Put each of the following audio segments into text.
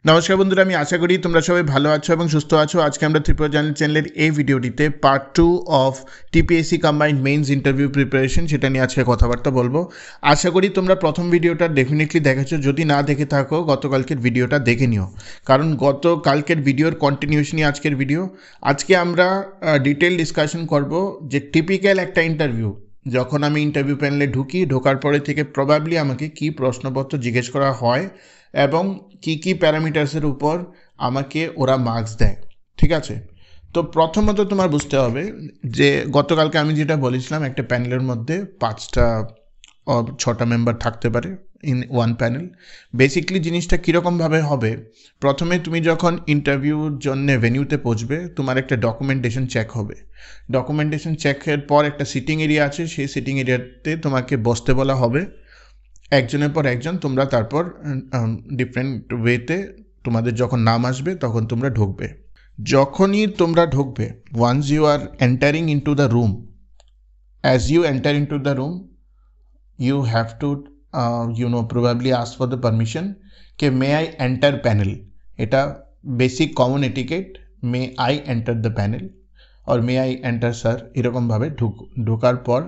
নমস্কার বন্ধুরা, আমি আশা করি তোমরা সবাই ভালো আছো এবং সুস্থ আছো। আজকে আমরা ত্রিপুরা জার্নাল চ্যানেলের এই ভিডিওটিতে part 2 of TPSC combined means interview preparation সেটা নিয়ে আজকে কথাবার্তা বলবো। আশা করি তোমরা প্রথম ভিডিওটা ডেফিনেটলি দেখেছো, যদি না দেখে থাকো গতকালকের ভিডিওটা দেখে নিও, কারণ গতকালকের ভিডিওর কন্টিনিউশনই আজকের ভিডিও। আজকে আমরা ডিটেল ডিসকাশন করব যে টিপিক্যাল একটা ইন্টারভিউ, যখন আমি ইন্টারভিউ প্যানেলে ঢোকার পরে থেকে প্রবাবলি আমাকে কি প্রশ্নপত্র জিজ্ঞেস করা হয় এবং কি কি প্যারামিটার্সের উপর আমাকে ওরা মার্কস দেয়। ঠিক আছে, তো প্রথমত তোমার বুঝতে হবে যে গতকালকে আমি যেটা বলেছিলাম, একটা প্যানেলের মধ্যে 5টা 6টা মেম্বার থাকতে পারে ইন ওয়ান প্যানেল। বেসিকলি জিনিসটা কীরকমভাবে হবে, প্রথমে তুমি যখন ইন্টারভিউর জন্য ভেনিউতে পৌঁছবে, তোমার একটা ডকুমেন্টেশন চেক হবে। ডকুমেন্টেশন চেকের পর একটা সিটিং এরিয়া আছে, সেই সিটিং এরিয়াতে তোমাকে বসতে বলা হবে একজনের পর একজন। তোমরা তারপর ডিফারেন্ট ওয়েতে তোমাদের যখন নাম আসবে তখন তোমরা ঢুকবে। যখনই তোমরা ঢুকবে, once you are entering into the room, as you enter into the room you have to probably ask for the permission कि may I enter panel। এটা basic common etiquette, may I enter the panel আর may I enter sir, এরকমভাবে ঢোকার পর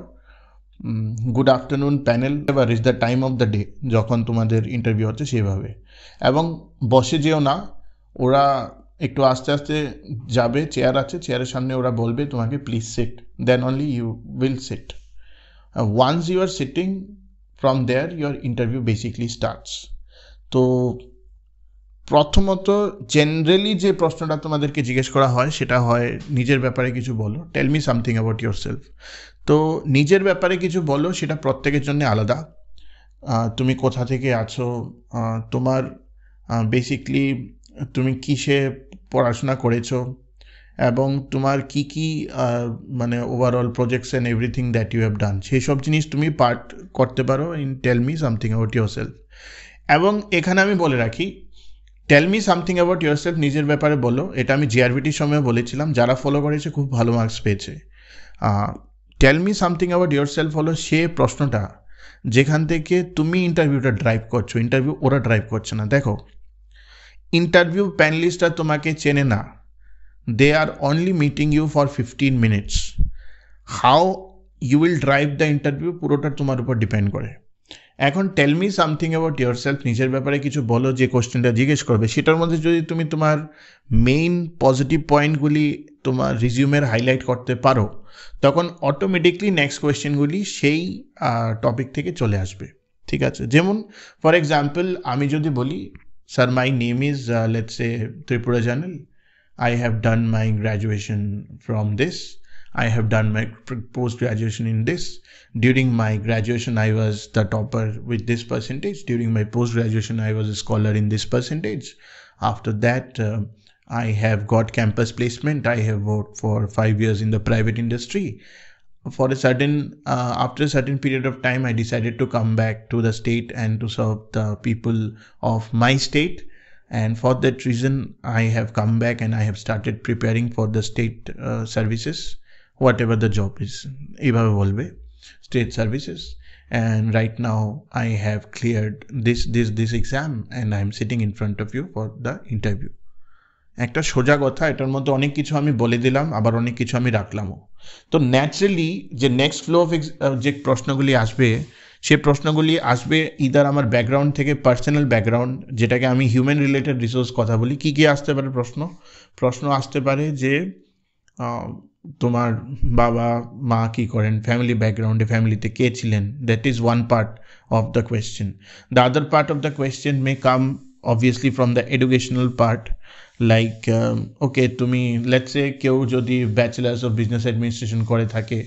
good afternoon panel, এবার is the time of the day, যখন তোমাদের interview হচ্ছে সেভাবে। এবং বসে যেও না, ওরা একটু আস্তে আস্তে যাবে, চেয়ার আছে, চেয়ারের সামনে ওরা বলবে তোমাকে please sit, then only you will sit. Once you are sitting, from there your interview basically starts। তো প্রথমত জেনারেলি যে প্রশ্নটা তোমাদেরকে জিজ্ঞেস করা হয় সেটা হয় নিজের ব্যাপারে কিছু বলো, tell me something about yourself. তো নিজের ব্যাপারে কিছু বলো, সেটা প্রত্যেকের জন্য আলাদা। তুমি কোথা থেকে আছো, তোমার বেসিকলি তুমি কিসে পড়াশোনা করেছো, এবং তোমার কি কি মানে overall projects and everything that you have done, সেই সব জিনিস তুমি পার্ট করতে পারো in tell me something about yourself. এবং এখানে আমি বলে রাখি, tell me something about yourself নিজের ব্যাপারে বলো, এটা আমি জিআরবিটির সময় বলেছিলাম, যারা ফলো করেছে খুব ভালো মার্কস পেয়েছে। Tell me something about yourself হলো সে প্রশ্নটা যেখান থেকে তুমি ইন্টারভিউটা ড্রাইভ করছো, ইন্টারভিউ ওরা ড্রাইভ করছে না। দেখো, ইন্টারভিউ প্যানেলিস্টরা তোমাকে চেনে না, they are only meeting you for 15 minutes। how you will drive the interview পুরোটা তোমার উপর ডিপেন্ড করে। এখন tell me something about yourself, নিজের ব্যাপারে কিছু বলো, যে কোশ্চেনটা জিজ্ঞেস করবে সেটার মধ্যে যদি তুমি তোমার মেইন পজিটিভ পয়েন্টগুলি তোমার রিজিউমের হাইলাইট করতে পারো, তখন অটোমেটিকলি নেক্সট কোয়েশ্চেনগুলি সেই টপিক থেকে চলে আসবে। ঠিক আছে, যেমন ফর এক্সাম্পল আমি যদি বলি, sir my name is let's say Tripura journal, I have done my graduation from this, I have done my post-graduation in this, during my graduation I was the topper with this percentage, during my post-graduation I was a scholar in this percentage, after that I have got campus placement, I have worked for 5 years in the private industry. For a certain after a certain period of time I decided to come back to the state and to serve the people of my state, and for that reason I have come back and I have started preparing for the state services, whatever the job is, ebabe bolbe state services, and right now I have cleared this exam and I am sitting in front of you for the interview। একটা সোজা কথা, এটার মধ্যে অনেক কিছু আমি বলে দিলাম, আবার অনেক কিছু আমি রাখলামও। তো ন্যাচারালি যে নেক্সট ফ্লো অফ যে প্রশ্নগুলি আসবে, সে প্রশ্নগুলি আসবে ইদার আমার ব্যাকগ্রাউন্ড থেকে, পার্সোনাল ব্যাকগ্রাউন্ড, যেটাকে আমি হিউম্যান রিলেটেড রিসোর্স কথা বলি। কী কী আসতে পারে প্রশ্ন আসতে পারে যে তোমার বাবা মা কী করেন, ফ্যামিলি ব্যাকগ্রাউন্ডে, ফ্যামিলিতে কে ছিলেন, that is one part of the question. The other part of the question may come obviously from the educational part, like okay তুমি লেটস সে কেউ যদি ব্যাচেলার্স অফ বিজনেস অ্যাডমিনিস্ট্রেশন করে থাকে,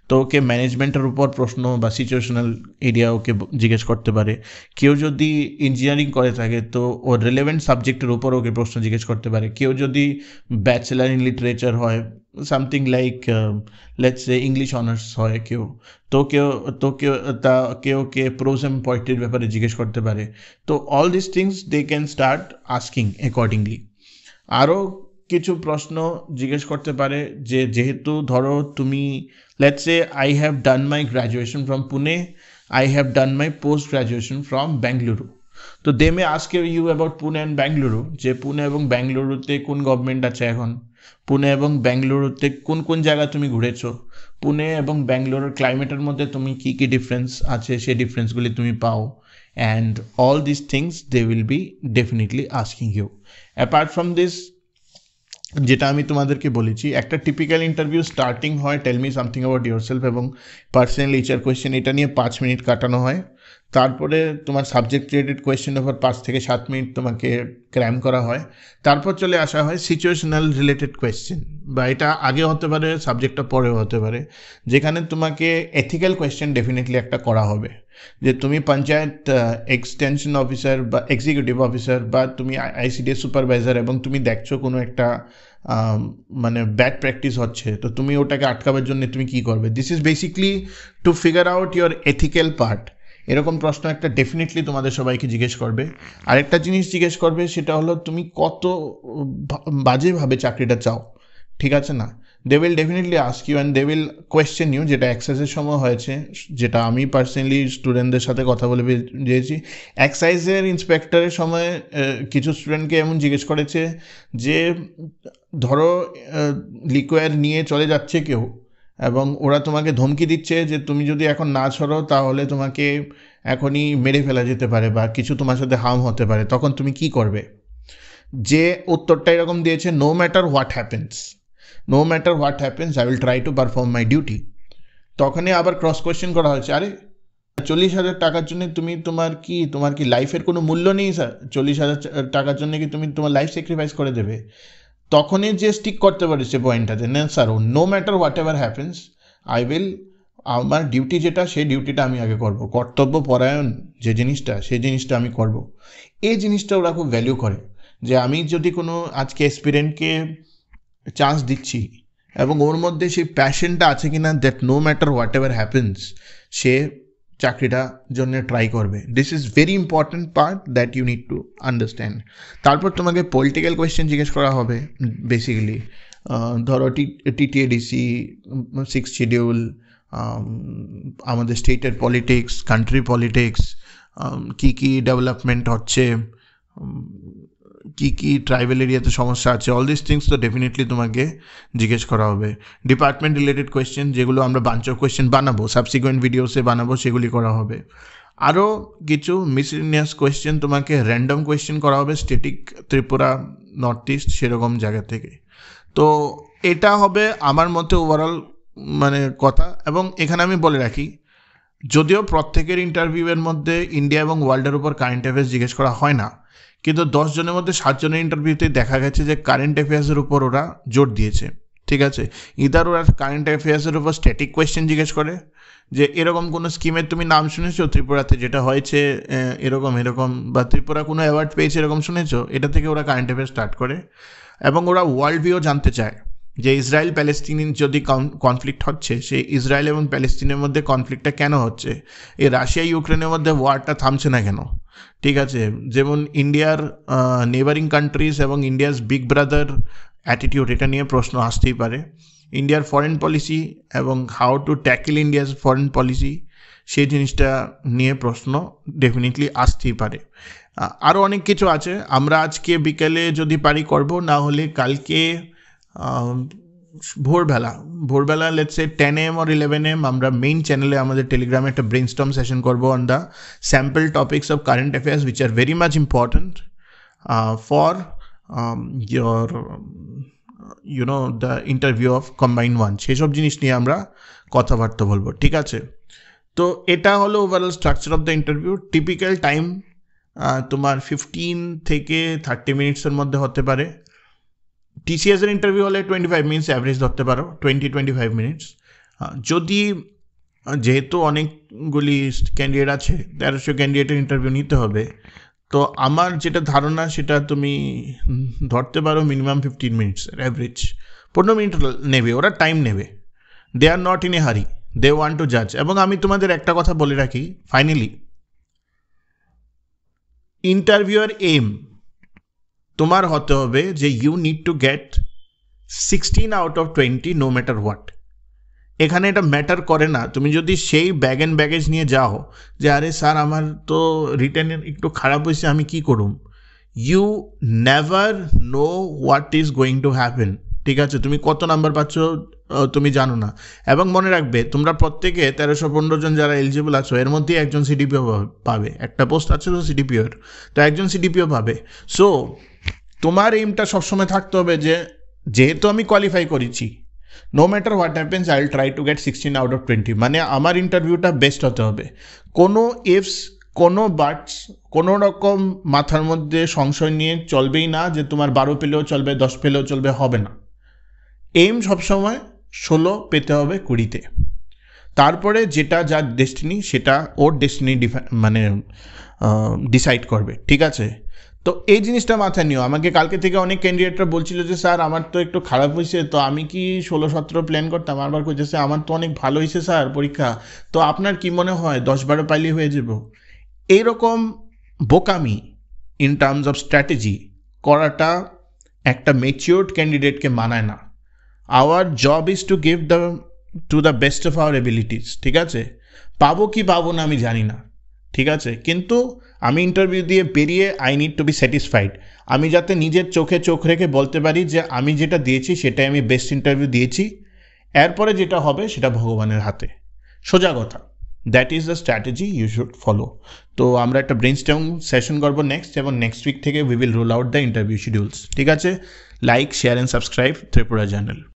তো ওকে ম্যানেজমেন্টের উপর প্রশ্ন বা সিচুয়েশনাল এরিয়া ওকে জিজ্ঞেস করতে পারে। কেউ যদি ইঞ্জিনিয়ারিং করে থাকে তো ও রিলেভেন্ট সাবজেক্টের উপর ওকে প্রশ্ন জিজ্ঞেস করতে পারে। কেউ যদি ব্যাচেলার ইন লিটারেচার হয়, something like let's say English honours হয় কেউ, কেউ প্রোজ অ্যান্ড পোয়েট্রির ব্যাপারে জিজ্ঞেস করতে পারে। তো all this things they can start asking accordingly. আরও কিছু প্রশ্ন জিজ্ঞেস করতে পারে যে যেহেতু ধরো তুমি let's say I have done my graduation from Pune, I have done my post graduation from Bengaluru, তো they may ask you about Pune and Bengaluru, যে পুনে এবং ব্যাঙ্গালুরুতে কোন গভর্নমেন্ট আছে এখন, পুনে এবং ব্যাঙ্গালুরুতে কোন কোন জায়গা তুমি ঘুরেছো, পুনে এবং ব্যাঙ্গালোরের ক্লাইমেটের মধ্যে তুমি কী কী ডিফারেন্স আছে সেই ডিফারেন্সগুলি তুমি পাও, and all this things they will be definitely asking you. Apart from this, যেটা আমি তোমাদেরকে বলেছি, একটা টিপিক্যাল ইন্টারভিউ স্টার্টিং হয় tell me something about yourself এবং পার্সোনাল এইচআর কোয়েশ্চেন, এটা নিয়ে 5 মিনিট কাটানো হয়। তারপরে তোমার সাবজেক্ট রিলেটেড কোয়েশ্চেন ওভার 5 থেকে 7 মিনিট তোমাকে ক্র্যাম করা হয়। তারপর চলে আসা হয় সিচুয়েশনাল রিলেটেড কোয়েশ্চেন, বা এটা আগে হতে পারে সাবজেক্টটা পরেও হতে পারে, যেখানে তোমাকে এথিক্যাল কোয়েশ্চেন ডেফিনেটলি একটা করা হবে, যে তুমি পঞ্চায়েত এক্সটেনশন অফিসার বা এক্সিকিউটিভ অফিসার বা তুমি আইসিডিএস সুপারভাইজার এবং তুমি দেখছো কোনো একটা মানে ব্যাড প্র্যাকটিস হচ্ছে, তো তুমি ওটাকে আটকাবার জন্য তুমি কী করবে। This is basically to figure out your ethical part. এরকম প্রশ্ন একটা ডেফিনেটলি তোমাদের সবাইকে জিজ্ঞেস করবে। আরেকটা জিনিস জিজ্ঞেস করবে, সেটা হলো তুমি কত বাজেভাবে চাকরিটা চাও, ঠিক আছে না। They will definitely ask you and they will question you, যেটা এক্সাইজের সময় হয়েছে, যেটা আমি পার্সোনালি স্টুডেন্টদের সাথে কথা বলে দিয়েছি। এক্সাইজের ইন্সপেক্টরের সময় কিছু স্টুডেন্টকে এমন জিজ্ঞেস করেছে যে ধরো লিকোয়ার নিয়ে চলে যাচ্ছে কেউ এবং ওরা তোমাকে ধমকি দিচ্ছে যে তুমি যদি এখন না ছড়ো তাহলে তোমাকে এখনই মেরে ফেলা যেতে পারে বা কিছু তোমার সাথে হার্ম হতে পারে, তখন তুমি কি করবে। যে উত্তরটা এরকম দিয়েছে, no matter what happens, no matter what happens I will try to perform my duty. তখনই আবার ক্রস কোয়েশ্চেন করা হয়েছে, আরে 40,000 টাকার জন্য তুমি তোমার কি লাইফের কোনো মূল্য নেই স্যার? 40,000 টাকার জন্য কি তুমি তোমার লাইফ স্যাক্রিফাইস করে দেবে? তখনই যে স্টিক করতে পারিস সে পয়েন্টটাতে, না sir no matter whatever happens I will, আমার ডিউটি যেটা সেই ডিউটিটা আমি আগে করব, কর্তব্য পরায়ণ যে জিনিসটা সেই জিনিসটা আমি করব। এই জিনিসটা ওরা খুব ভ্যালু করে, যে আমি যদি কোনো আজকে এক্সপিরিয়েন্টকে চান্স দিচ্ছি এবং ওর মধ্যে সেই প্যাশনটা আছে কিনা, that no matter whatever happens সে চাকরিটা জন্য ট্রাই করবে। This is very important part that you need to understand. তারপর তোমাকে পলিটিক্যাল কোয়েশ্চেন জিজ্ঞেস করা হবে বেসিক্যালি, ধরো টিটিএডিসি, 6th শিডিউল, আমাদের স্টেটের পলিটিক্স, কান্ট্রি পলিটিক্স, কী কী ডেভেলপমেন্ট হচ্ছে, কী কী ট্রাইবাল এরিয়াতে সমস্যা আছে, অল দিস থিংস তো ডেফিনেটলি তোমাকে জিজ্ঞেস করা হবে। ডিপার্টমেন্ট রিলেটেড কোয়েশ্চেন, যেগুলো আমরা বাঞ্চ অফ কোয়েশ্চেন বানাবো, সাবসিকুয়েন্ট ভিডিওসে বানাবো, সেগুলি করা হবে। আরও কিছু মিসলিনিয়াস কোয়েশ্চেন, তোমাকে র্যান্ডম কোয়েশ্চেন করা হবে স্টেটিক ত্রিপুরা, নর্থ ইস্ট সেরকম জায়গা থেকে। তো এটা হবে আমার মতে ওভারঅল মানে কথা। এবং এখানে আমি বলে রাখি, যদিও প্রত্যেকের ইন্টারভিউয়ের মধ্যে ইন্ডিয়া এবং ওয়ার্ল্ডের উপর কারেন্ট অ্যাফেয়ার্স জিজ্ঞেস করা হয় না, কিন্তু 10 জনের মধ্যে 7 জনের ইন্টারভিউতে দেখা গেছে যে কারেন্ট অ্যাফেয়ার্সের উপর ওরা জোর দিয়েছে, ঠিক আছে। ইদার ওরা কারেন্ট অ্যাফেয়ার্সের উপর স্ট্যাটিক কোয়েশ্চেন জিজ্ঞেস করে, যে এরকম কোনো স্কিমের তুমি নাম শুনেছো ত্রিপুরাতে যেটা হয়েছে এরকম, বা ত্রিপুরা কোনো অ্যাওয়ার্ড পেয়েছে এরকম শুনেছো, এটা থেকে ওরা কারেন্ট অ্যাফেয়ার্স স্টার্ট করে। এবং ওরা ওয়ার্ল্ড ভিউ জানতে চায়, যে ইসরায়েল প্যালেস্তিন যদি কনফ্লিক্ট হচ্ছে, সেই ইসরায়েল এবং প্যালেস্তিনের মধ্যে কনফ্লিক্টটা কেন হচ্ছে, এই রাশিয়া ইউক্রেনের মধ্যে ওয়ারটা থামছে না কেন, ঠিক আছে। যেমন ইন্ডিয়ার নেবারিং কান্ট্রিজ এবং ইন্ডিয়াস বিগ ব্রাদার অ্যাটিটিউড, এটা নিয়ে প্রশ্ন আসতেই পারে। ইন্ডিয়ার ফরেন পলিসি এবং how to tackle India's foreign policy, সেই জিনিসটা নিয়ে প্রশ্ন ডেফিনেটলি আসতেই পারে। আরও অনেক কিছু আছে, আমরা আজকে বিকেলে যদি পারি করব, না হলে কালকে ভোরবেলা let's say 10 AM or 11 AM আমরা মেইন চ্যানেলে আমাদের টেলিগ্রামে একটা ব্রেইনস্টর্ম সেশন করবো on the sample topics of current affairs which are very much important for your the interview of combined one, সেসব জিনিস নিয়ে আমরা কথাবার্তা বলবো, ঠিক আছে। তো এটা হলো overall structure of the interview. Typical time তোমার 15 থেকে 30 মিনিটসের মধ্যে হতে পারে। টিসিএসের ইন্টারভিউ হলে 25 মিনিটস অ্যাভারেজ ধরতে পারো, 20-25 মিনিটস। যদি যেহেতু অনেকগুলি ক্যান্ডিডেট আছে, 1300 ক্যান্ডিডেটের ইন্টারভিউ নিতে হবে, তো আমার যেটা ধারণা সেটা তুমি ধরতে পারো মিনিমাম 15 মিনিটস অ্যাভারেজ। 15 মিনিট নেবে, ওরা টাইম নেবে, দে আর নট ইন এ হারি, দে ওয়ান্ট টু জাজ। এবং আমি তোমাদের একটা কথা বলে রাখি ফাইনালি, ইন্টারভিউয়ার এম তোমার হতে হবে যে you need to get 16 out of 20 no matter what. এখানে এটা ম্যাটার করে না। তুমি যদি সেই ব্যাগ অ্যান্ড ব্যাগেজ নিয়ে যাও যে আরে স্যার আমার তো রিটার্নের একটু খারাপ হয়েছে, আমি কি করুম, you never know what is going to happen. ঠিক আছে, তুমি কত নাম্বার পাচ্ছ তুমি জানো না। এবং মনে রাখবে তোমরা প্রত্যেকে 1315 জন যারা এলিজিবল আছো এর মধ্যে একজন সিডিপিও পাবে, একটা পোস্ট আছে তো সিডিপিওর, তো একজন সিডিপিও পাবে। সো তোমার এইমটা সবসময় থাকতে হবে যে যেহেতু আমি কোয়ালিফাই করেছি, no matter what happens I will try to get 16 out of 20, মানে আমার ইন্টারভিউটা বেস্ট হতে হবে। কোনো ইফস, কোনো বাটস, কোনো রকম মাথার মধ্যে সংশয় নিয়ে চলবেই না যে তোমার 12 পেলেও চলবে, 10 পেলেও চলবে, হবে না। এইম সবসময় 16 পেতে হবে 20-তে। তারপরে যেটা যার ডেস্টিনি সেটা ওর ডেস্টিনি মানে ডিসাইড করবে। ঠিক আছে, তো এই জিনিসটা মাথায় নিও। আমাকে কালকে থেকে অনেক ক্যান্ডিডেটরা বলছিল যে স্যার আমার তো একটু খারাপ হয়েছে, তো আমি কি 16-17 প্ল্যান করতাম, আবার কইতেছে আমার তো অনেক ভালো হয়েছে স্যার পরীক্ষা, তো আপনার কি মনে হয় 10-12 পাইলেই হয়ে যাব? এইরকম বোকামি ইন টার্মস অফ স্ট্র্যাটেজি করাটা একটা ম্যাচিওর্ড ক্যান্ডিডেটকে মানায় না। Hour job is to give to the best of our abilities. ঠিক আছে, পাবো কি পাবো না আমি জানি না, ঠিক আছে, কিন্তু আমি ইন্টারভিউ দিয়ে বেরিয়ে I need to B satisfied. আমি যাতে নিজের চোখে চোখ রেখে বলতে পারি যে আমি যেটা দিয়েছি সেটাই আমি বেস্ট ইন্টারভিউ দিয়েছি, এরপরে যেটা হবে সেটা ভগবানের হাতে। সোজা কথা, that is the strategy you should follow. তো আমরা একটা ব্রেইনস্টর্ম সেশন করবো নেক্সট, এবং নেক্সট উইক থেকে we will roll out the interview schedules. ঠিক আছে, like, share and subscribe Tripura journal.